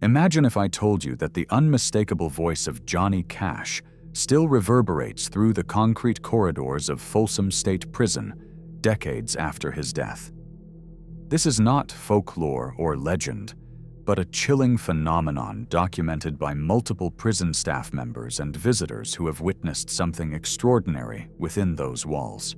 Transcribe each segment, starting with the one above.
Imagine if I told you that the unmistakable voice of Johnny Cash still reverberates through the concrete corridors of Folsom State Prison decades after his death. This is not folklore or legend, but a chilling phenomenon documented by multiple prison staff members and visitors who have witnessed something extraordinary within those walls.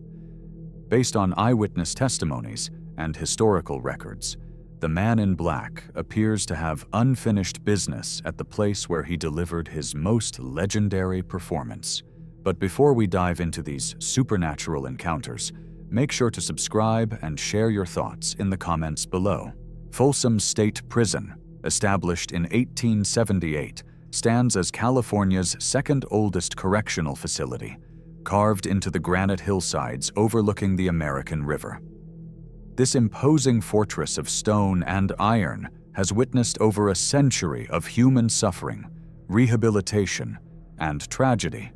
Based on eyewitness testimonies and historical records, the man in black appears to have unfinished business at the place where he delivered his most legendary performance. But before we dive into these supernatural encounters, make sure to subscribe and share your thoughts in the comments below. Folsom State Prison, established in 1878, stands as California's second oldest correctional facility, carved into the granite hillsides overlooking the American River. This imposing fortress of stone and iron has witnessed over a century of human suffering, rehabilitation, and tragedy.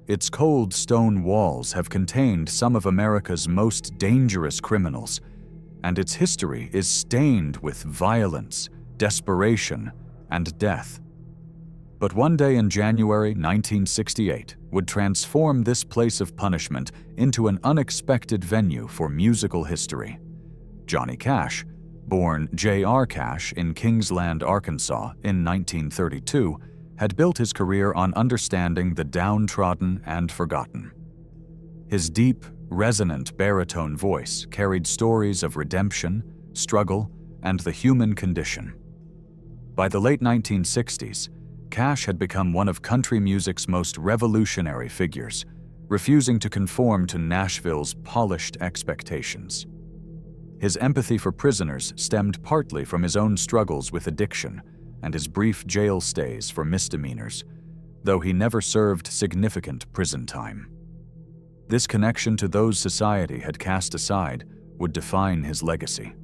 Its cold stone walls have contained some of America's most dangerous criminals, and its history is stained with violence, desperation, and death. But one day in January 1968 would transform this place of punishment into an unexpected venue for musical history. Johnny Cash, born J.R. Cash in Kingsland, Arkansas in 1932, had built his career on understanding the downtrodden and forgotten. His deep, resonant baritone voice carried stories of redemption, struggle, and the human condition. By the late 1960s, Cash had become one of country music's most revolutionary figures, refusing to conform to Nashville's polished expectations. His empathy for prisoners stemmed partly from his own struggles with addiction and his brief jail stays for misdemeanors, though he never served significant prison time. This connection to those society had cast aside would define his legacy.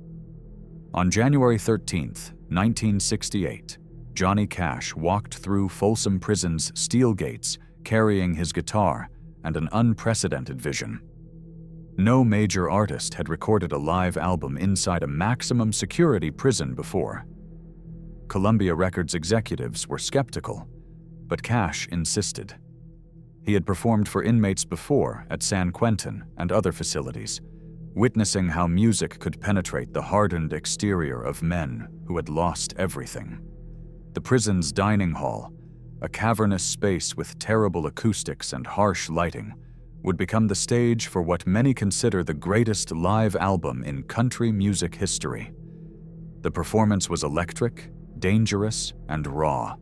On January 13, 1968, Johnny Cash walked through Folsom Prison's steel gates carrying his guitar and an unprecedented vision. No major artist had recorded a live album inside a maximum security prison before. Columbia Records executives were skeptical, but Cash insisted. He had performed for inmates before at San Quentin and other facilities, witnessing how music could penetrate the hardened exterior of men who had lost everything. The prison's dining hall, a cavernous space with terrible acoustics and harsh lighting, would become the stage for what many consider the greatest live album in country music history. The performance was electric, dangerous, and raw.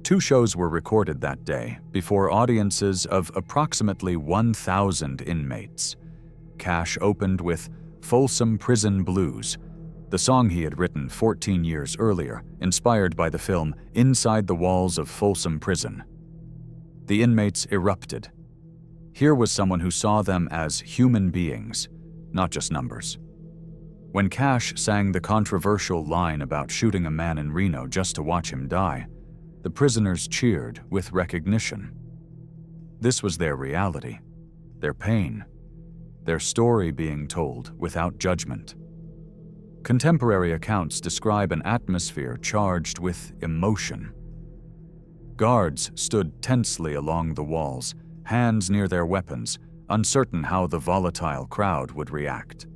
2 shows were recorded that day before audiences of approximately 1,000 inmates. Cash opened with Folsom Prison Blues, the song he had written 14 years earlier, inspired by the film Inside the Walls of Folsom Prison. The inmates erupted. Here was someone who saw them as human beings, not just numbers. When Cash sang the controversial line about shooting a man in Reno just to watch him die, the prisoners cheered with recognition. This was their reality, their pain, their story being told without judgment. Contemporary accounts describe an atmosphere charged with emotion. Guards stood tensely along the walls, hands near their weapons, uncertain how the volatile crowd would react.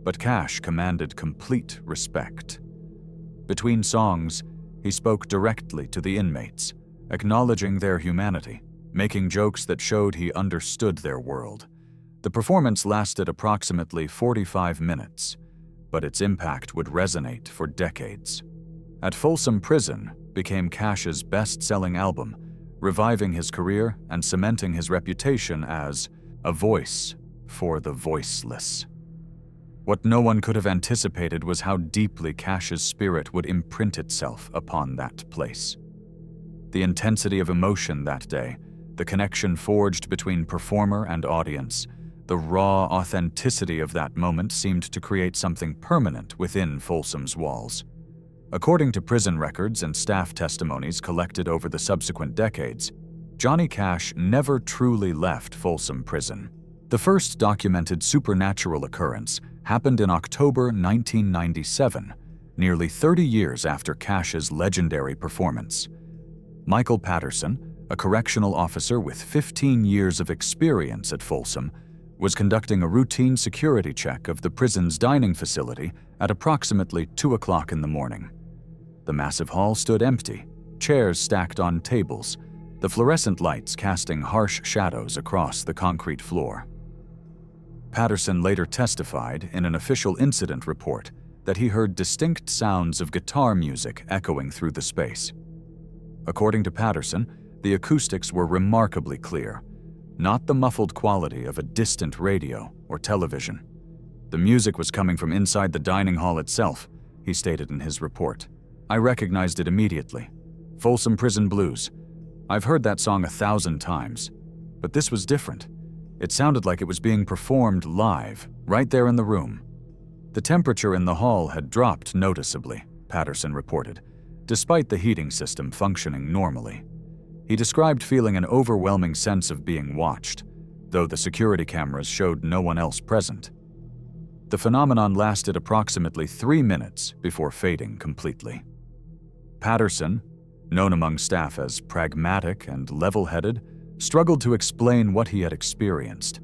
But Cash commanded complete respect. Between songs, he spoke directly to the inmates, acknowledging their humanity, making jokes that showed he understood their world. The performance lasted approximately 45 minutes, but its impact would resonate for decades. At Folsom Prison became Cash's best-selling album, reviving his career and cementing his reputation as a voice for the voiceless. What no one could have anticipated was how deeply Cash's spirit would imprint itself upon that place. The intensity of emotion that day, the connection forged between performer and audience, the raw authenticity of that moment seemed to create something permanent within Folsom's walls. According to prison records and staff testimonies collected over the subsequent decades, Johnny Cash never truly left Folsom Prison. The first documented supernatural occurrence happened in October 1997, nearly 30 years after Cash's legendary performance. Michael Patterson, a correctional officer with 15 years of experience at Folsom, was conducting a routine security check of the prison's dining facility at approximately 2 o'clock in the morning. The massive hall stood empty, chairs stacked on tables, the fluorescent lights casting harsh shadows across the concrete floor. Patterson later testified in an official incident report that he heard distinct sounds of guitar music echoing through the space. According to Patterson, the acoustics were remarkably clear, not the muffled quality of a distant radio or television. The music was coming from inside the dining hall itself, he stated in his report. I recognized it immediately. Folsom Prison Blues. I've heard that song 1,000 times, but this was different. It sounded like it was being performed live, right there in the room. The temperature in the hall had dropped noticeably, Patterson reported, despite the heating system functioning normally. He described feeling an overwhelming sense of being watched, though the security cameras showed no one else present. The phenomenon lasted approximately 3 minutes before fading completely. Patterson, known among staff as pragmatic and level-headed, struggled to explain what he had experienced.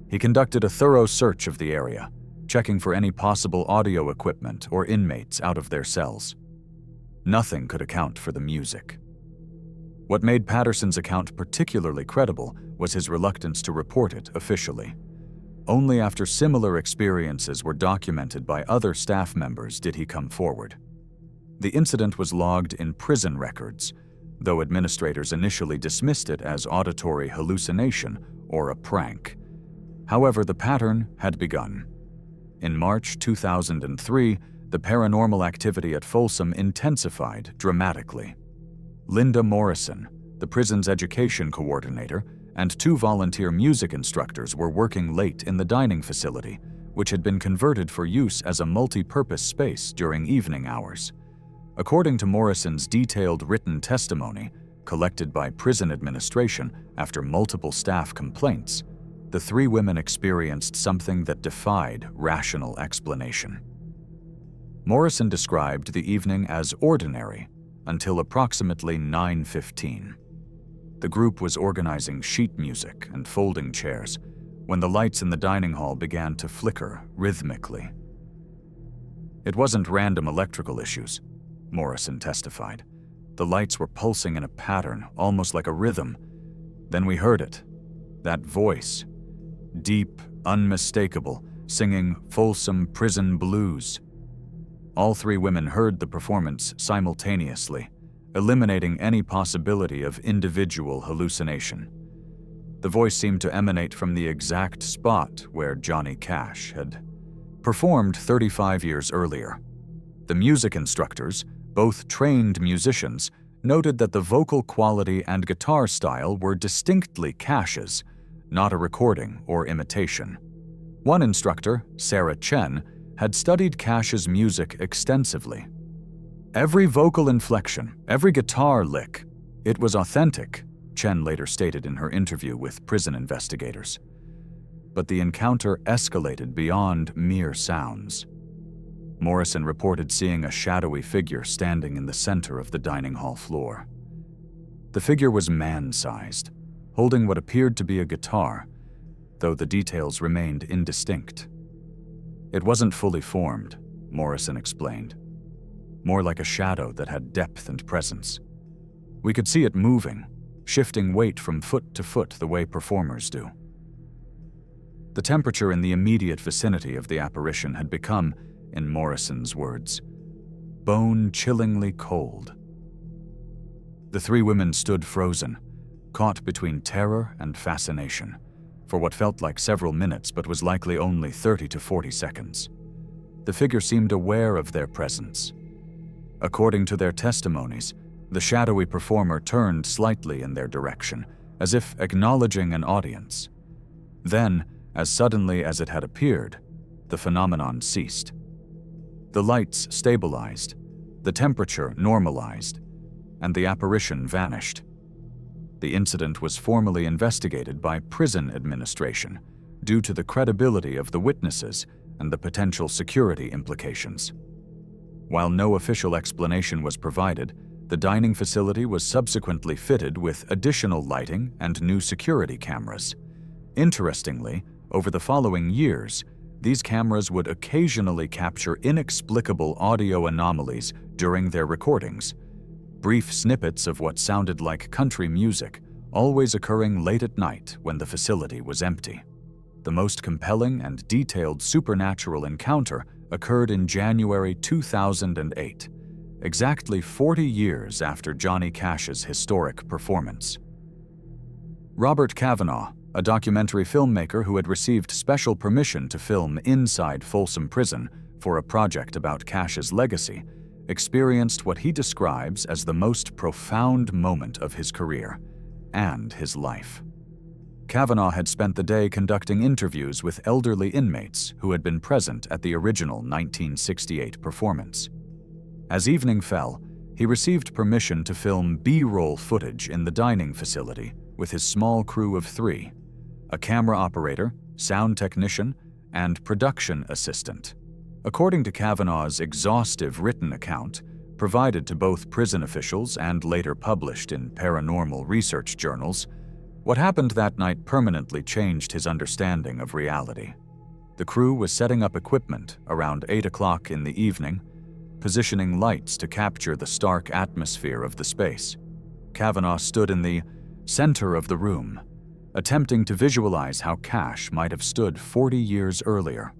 He conducted a thorough search of the area, checking for any possible audio equipment or inmates out of their cells. Nothing could account for the music. What made Patterson's account particularly credible was his reluctance to report it officially. Only after similar experiences were documented by other staff members did he come forward. The incident was logged in prison records, though administrators initially dismissed it as auditory hallucination or a prank. However, the pattern had begun. In March 2003, the paranormal activity at Folsom intensified dramatically. Linda Morrison, the prison's education coordinator, and 2 volunteer music instructors were working late in the dining facility, which had been converted for use as a multi-purpose space during evening hours. According to Morrison's detailed written testimony, collected by prison administration after multiple staff complaints, the 3 women experienced something that defied rational explanation. Morrison described the evening as ordinary until approximately 9:15. The group was organizing sheet music and folding chairs when the lights in the dining hall began to flicker rhythmically. It wasn't random electrical issues, Morrison testified. The lights were pulsing in a pattern, almost like a rhythm. Then we heard it. That voice. Deep, unmistakable, singing Folsom Prison Blues. All 3 women heard the performance simultaneously, eliminating any possibility of individual hallucination. The voice seemed to emanate from the exact spot where Johnny Cash had performed 35 years earlier. The music instructors, both trained musicians, noted that the vocal quality and guitar style were distinctly Cash's, not a recording or imitation. One instructor, Sarah Chen, had studied Cash's music extensively. Every vocal inflection, every guitar lick, it was authentic, Chen later stated in her interview with prison investigators. But the encounter escalated beyond mere sounds. Morrison reported seeing a shadowy figure standing in the center of the dining hall floor. The figure was man-sized, holding what appeared to be a guitar, though the details remained indistinct. It wasn't fully formed, Morrison explained. More like a shadow that had depth and presence. We could see it moving, shifting weight from foot to foot the way performers do. The temperature in the immediate vicinity of the apparition had become, in Morrison's words, bone-chillingly cold. The 3 women stood frozen, caught between terror and fascination, for what felt like several minutes but was likely only 30 to 40 seconds. The figure seemed aware of their presence. According to their testimonies, the shadowy performer turned slightly in their direction, as if acknowledging an audience. Then, as suddenly as it had appeared, the phenomenon ceased. The lights stabilized, the temperature normalized, and the apparition vanished. The incident was formally investigated by prison administration due to the credibility of the witnesses and the potential security implications. While no official explanation was provided, the dining facility was subsequently fitted with additional lighting and new security cameras. Interestingly, over the following years, these cameras would occasionally capture inexplicable audio anomalies during their recordings, brief snippets of what sounded like country music, always occurring late at night when the facility was empty. The most compelling and detailed supernatural encounter occurred in January 2008, exactly 40 years after Johnny Cash's historic performance. Robert Cavanaugh, a documentary filmmaker who had received special permission to film inside Folsom Prison for a project about Cash's legacy, experienced what he describes as the most profound moment of his career and his life. Cavanaugh had spent the day conducting interviews with elderly inmates who had been present at the original 1968 performance. As evening fell, he received permission to film B-roll footage in the dining facility with his small crew of 3, a camera operator, sound technician, and production assistant. According to Cavanaugh's exhaustive written account, provided to both prison officials and later published in paranormal research journals, what happened that night permanently changed his understanding of reality. The crew was setting up equipment around 8 o'clock in the evening, positioning lights to capture the stark atmosphere of the space. Cavanaugh stood in the center of the room, attempting to visualize how Cash might have stood 40 years earlier.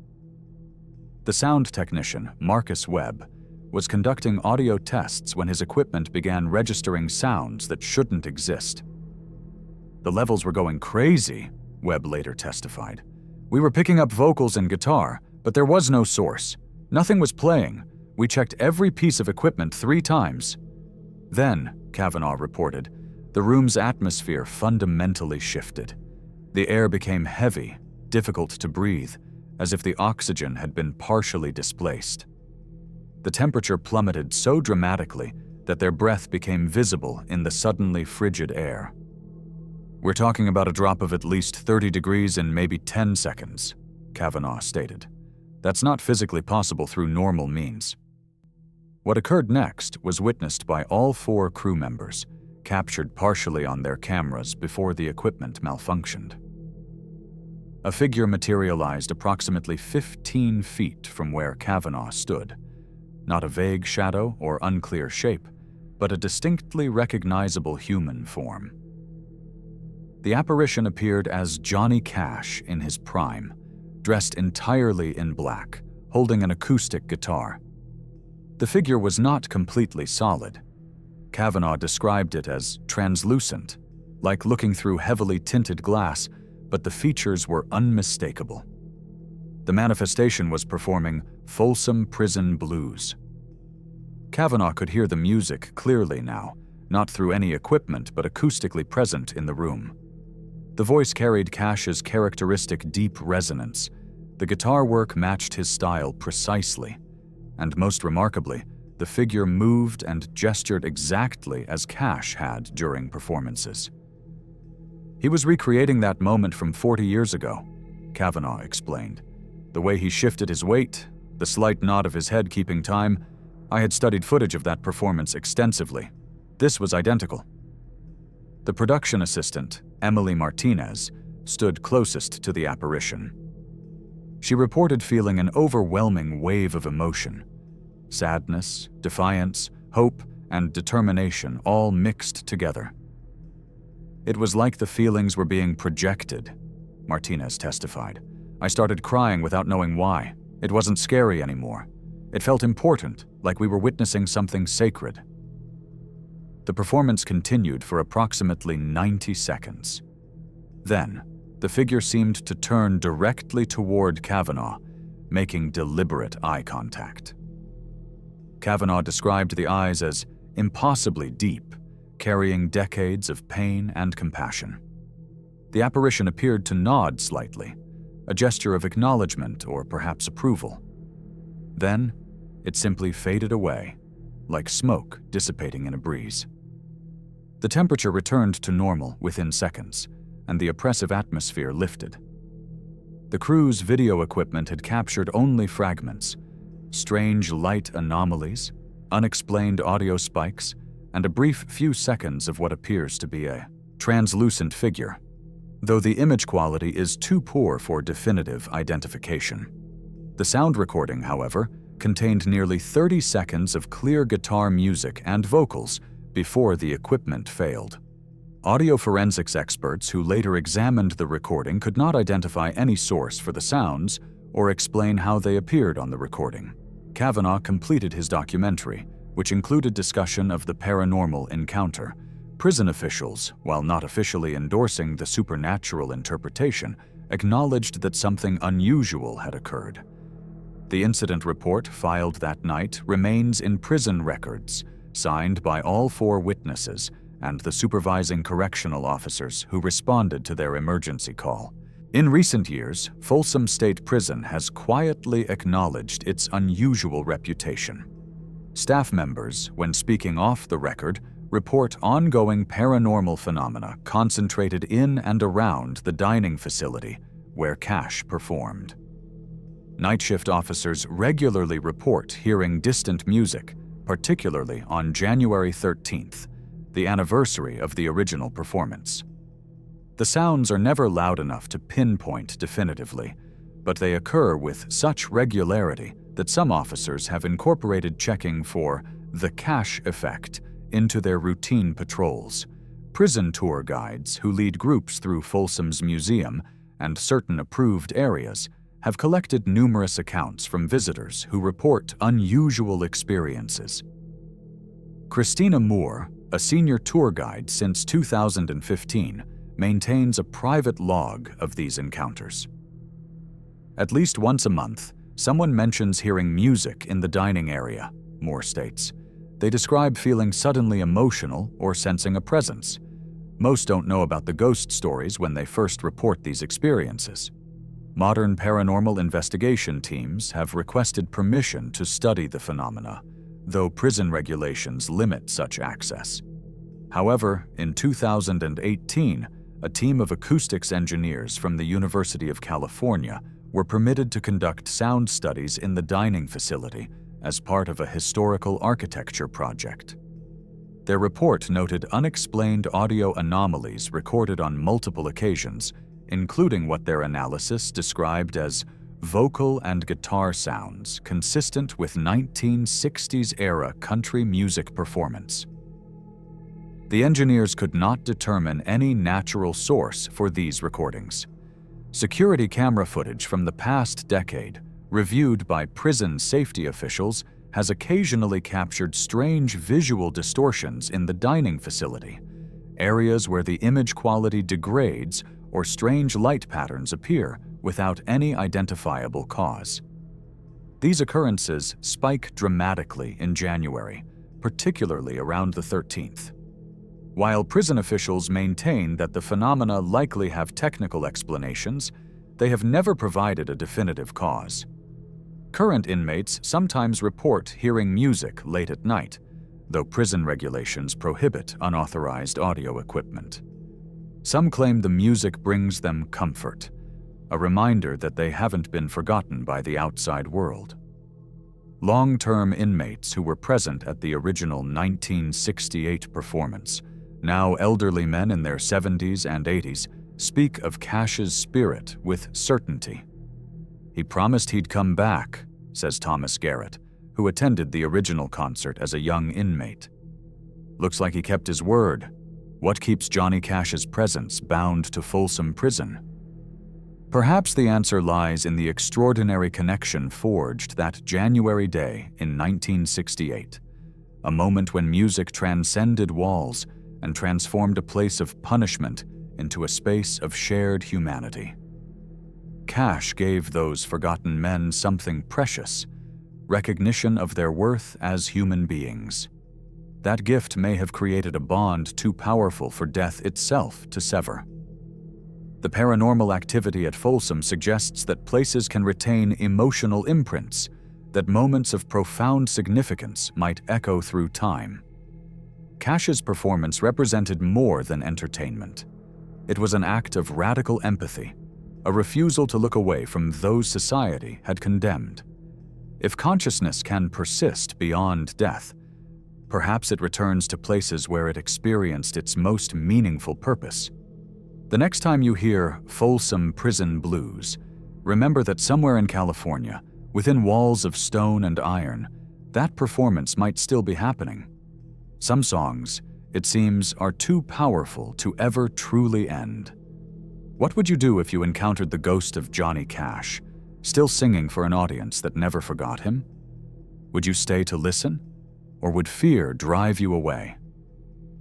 The sound technician, Marcus Webb, was conducting audio tests when his equipment began registering sounds that shouldn't exist. "The levels were going crazy," Webb later testified. "We were picking up vocals and guitar, but there was no source. Nothing was playing. We checked every piece of equipment 3 times. Then," Cavanaugh reported, "the room's atmosphere fundamentally shifted. The air became heavy, difficult to breathe, as if the oxygen had been partially displaced. The temperature plummeted so dramatically that their breath became visible in the suddenly frigid air. We're talking about a drop of at least 30 degrees in maybe 10 seconds, Cavanaugh stated. That's not physically possible through normal means. What occurred next was witnessed by all 4 crew members, captured partially on their cameras before the equipment malfunctioned. A figure materialized approximately 15 feet from where Cavanaugh stood. Not a vague shadow or unclear shape, but a distinctly recognizable human form. The apparition appeared as Johnny Cash in his prime, dressed entirely in black, holding an acoustic guitar. The figure was not completely solid. Cavanaugh described it as translucent, like looking through heavily tinted glass, but the features were unmistakable. The manifestation was performing Folsom Prison blues. Cavanaugh could hear the music clearly now, not through any equipment but acoustically present in the room. The voice carried Cash's characteristic deep resonance. The guitar work matched his style precisely, and most remarkably, the figure moved and gestured exactly as Cash had during performances. He was recreating that moment from 40 years ago, Cavanaugh explained. The way he shifted his weight, the slight nod of his head keeping time, I had studied footage of that performance extensively. This was identical. The production assistant, Emily Martinez, stood closest to the apparition. She reported feeling an overwhelming wave of emotion. Sadness, defiance, hope, and determination all mixed together. It was like the feelings were being projected, Martinez testified. I started crying without knowing why. It wasn't scary anymore. It felt important, like we were witnessing something sacred. The performance continued for approximately 90 seconds. Then, the figure seemed to turn directly toward Cavanaugh, making deliberate eye contact. Cavanaugh described the eyes as impossibly deep, carrying decades of pain and compassion. The apparition appeared to nod slightly, a gesture of acknowledgement or perhaps approval. Then, it simply faded away, like smoke dissipating in a breeze. The temperature returned to normal within seconds, and the oppressive atmosphere lifted. The crew's video equipment had captured only fragments, strange light anomalies, unexplained audio spikes, and a brief few seconds of what appears to be a translucent figure, though the image quality is too poor for definitive identification. The sound recording, however, contained nearly 30 seconds of clear guitar music and vocals before the equipment failed. Audio forensics experts who later examined the recording could not identify any source for the sounds or explain how they appeared on the recording. Kavanaugh completed his documentary, which included discussion of the paranormal encounter. Prison officials, while not officially endorsing the supernatural interpretation, acknowledged that something unusual had occurred. The incident report filed that night remains in prison records, signed by all 4 witnesses and the supervising correctional officers who responded to their emergency call. In recent years, Folsom State Prison has quietly acknowledged its unusual reputation. Staff members, when speaking off the record, report ongoing paranormal phenomena concentrated in and around the dining facility where Cash performed. Night shift officers regularly report hearing distant music, particularly on January 13th, the anniversary of the original performance. The sounds are never loud enough to pinpoint definitively, but they occur with such regularity that some officers have incorporated checking for the Cash effect into their routine patrols. Prison tour guides who lead groups through Folsom's museum and certain approved areas have collected numerous accounts from visitors who report unusual experiences. Christina Moore, a senior tour guide since 2015, maintains a private log of these encounters. At least once a month, someone mentions hearing music in the dining area, Moore states. They describe feeling suddenly emotional or sensing a presence. Most don't know about the ghost stories when they first report these experiences. Modern paranormal investigation teams have requested permission to study the phenomena, though prison regulations limit such access. However, in 2018, a team of acoustics engineers from the University of California were permitted to conduct sound studies in the dining facility as part of a historical architecture project. Their report noted unexplained audio anomalies recorded on multiple occasions, including what their analysis described as vocal and guitar sounds consistent with 1960s-era country music performance. The engineers could not determine any natural source for these recordings. Security camera footage from the past decade, reviewed by prison safety officials, has occasionally captured strange visual distortions in the dining facility, areas where the image quality degrades or strange light patterns appear without any identifiable cause. These occurrences spike dramatically in January, particularly around the 13th. While prison officials maintain that the phenomena likely have technical explanations, they have never provided a definitive cause. Current inmates sometimes report hearing music late at night, though prison regulations prohibit unauthorized audio equipment. Some claim the music brings them comfort, a reminder that they haven't been forgotten by the outside world. Long-term inmates who were present at the original 1968 performance, now elderly men in their 70s and 80s, speak of Cash's spirit with certainty. He promised he'd come back, says Thomas Garrett, who attended the original concert as a young inmate. Looks like he kept his word. What keeps Johnny Cash's presence bound to Folsom Prison? Perhaps the answer lies in the extraordinary connection forged that January day in 1968, a moment when music transcended walls and transformed a place of punishment into a space of shared humanity. Cash gave those forgotten men something precious, recognition of their worth as human beings. That gift may have created a bond too powerful for death itself to sever. The paranormal activity at Folsom suggests that places can retain emotional imprints, that moments of profound significance might echo through time. Cash's performance represented more than entertainment. It was an act of radical empathy, a refusal to look away from those society had condemned. If consciousness can persist beyond death, perhaps it returns to places where it experienced its most meaningful purpose. The next time you hear Folsom Prison Blues, remember that somewhere in California, within walls of stone and iron, that performance might still be happening. Some songs, it seems, are too powerful to ever truly end. What would you do if you encountered the ghost of Johnny Cash, still singing for an audience that never forgot him? Would you stay to listen, or would fear drive you away?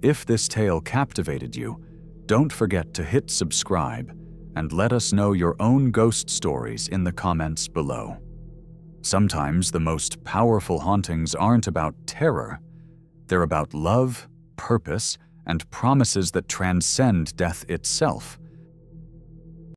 If this tale captivated you, don't forget to hit subscribe and let us know your own ghost stories in the comments below. Sometimes the most powerful hauntings aren't about terror. They're about love, purpose, and promises that transcend death itself.